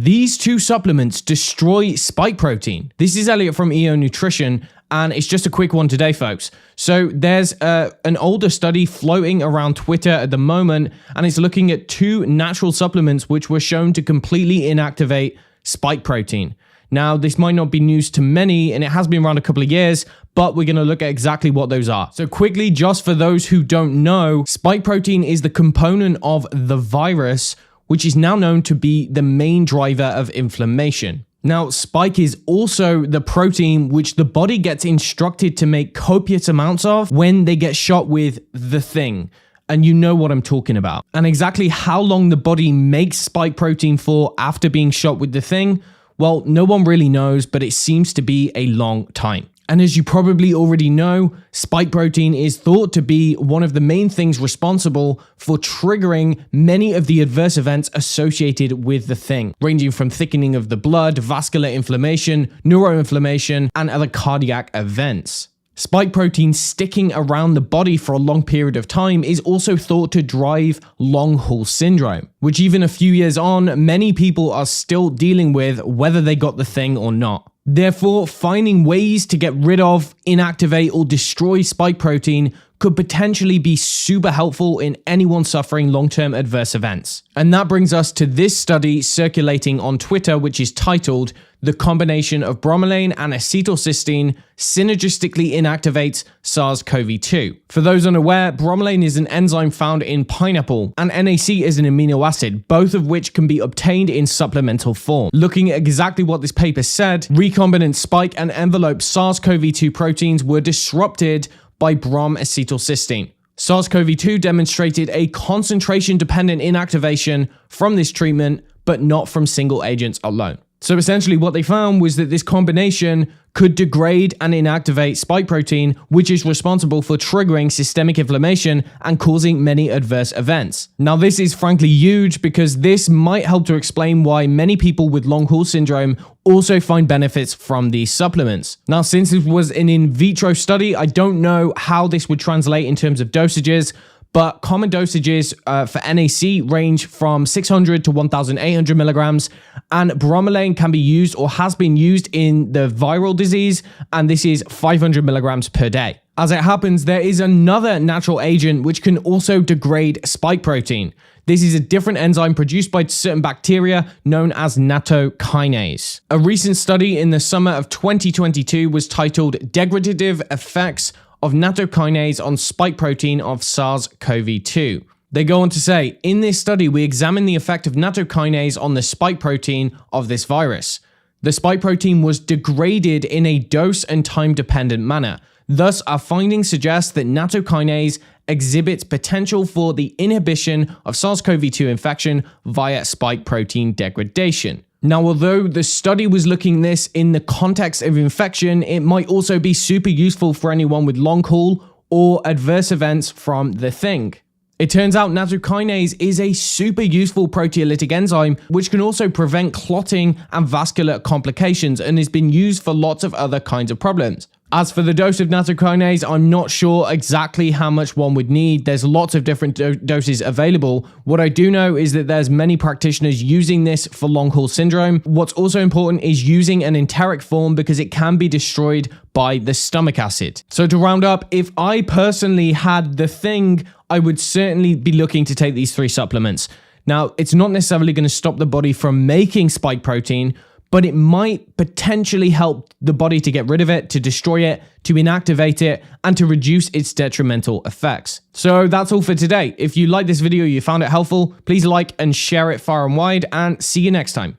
These two supplements destroy spike protein. This is Elliot from EO Nutrition, and it's just a quick one today, folks. So there's an older study floating around Twitter at the moment, and it's looking at two natural supplements which were shown to completely inactivate spike protein. Now, this might not be news to many, and it has been around a couple of years, but we're going to look at exactly what those are. So quickly, just for those who don't know, spike protein is the component of the virus, which is now known to be the main driver of inflammation. Now, spike is also the protein which the body gets instructed to make copious amounts of when they get shot with the thing. And you know what I'm talking about. And exactly how long the body makes spike protein for after being shot with the thing, well, no one really knows, but it seems to be a long time. And as you probably already know, spike protein is thought to be one of the main things responsible for triggering many of the adverse events associated with the thing, ranging from thickening of the blood, vascular inflammation, neuroinflammation, and other cardiac events. Spike protein sticking around the body for a long period of time is also thought to drive long haul syndrome, which even a few years on, many people are still dealing with whether they got the thing or not. Therefore, finding ways to get rid of, inactivate, or destroy spike protein could potentially be super helpful in anyone suffering long-term adverse events. And that brings us to this study circulating on Twitter, which is titled, "The combination of bromelain and acetylcysteine synergistically inactivates SARS-CoV-2. For those unaware, bromelain is an enzyme found in pineapple, and NAC is an amino acid, both of which can be obtained in supplemental form. Looking at exactly what this paper said, recombinant spike and envelope SARS-CoV-2 proteins were disrupted by acetylcysteine. SARS-CoV-2 demonstrated a concentration-dependent inactivation from this treatment, but not from single agents alone. So essentially what they found was that this combination could degrade and inactivate spike protein, which is responsible for triggering systemic inflammation and causing many adverse events. Now, this is frankly huge because this might help to explain why many people with long haul syndrome also find benefits from these supplements. Now, since this was an in vitro study, I don't know how this would translate in terms of dosages, but common dosages for NAC range from 600 to 1,800 milligrams, and bromelain can be used or has been used in the viral disease, and this is 500 milligrams per day. As it happens, there is another natural agent which can also degrade spike protein. This is a different enzyme produced by certain bacteria known as Nattokinase. A recent study in the summer of 2022 was titled "Degradative Effects of Nattokinase on Spike Protein of SARS-CoV-2. They go on to say, "In this study, we examined the effect of nattokinase on the spike protein of this virus. The spike protein was degraded in a dose and time-dependent manner. Thus, our findings suggest that nattokinase exhibits potential for the inhibition of SARS-CoV-2 infection via spike protein degradation." Now, although the study was looking at this in the context of infection, it might also be super useful for anyone with long haul or adverse events from the thing. It turns out nattokinase is a super useful proteolytic enzyme, which can also prevent clotting and vascular complications and has been used for lots of other kinds of problems. As for the dose of nattokinase, I'm not sure exactly how much one would need. There's lots of different doses available. What I do know is that there's many practitioners using this for long haul syndrome. What's also important is using an enteric form because it can be destroyed by the stomach acid. So to round up, if I personally had the thing, I would certainly be looking to take these three supplements. Now, it's not necessarily going to stop the body from making spike protein, but it might potentially help the body to get rid of it, to destroy it, to inactivate it, and to reduce its detrimental effects. So that's all for today. If you liked this video, you found it helpful, please like and share it far and wide, and see you next time.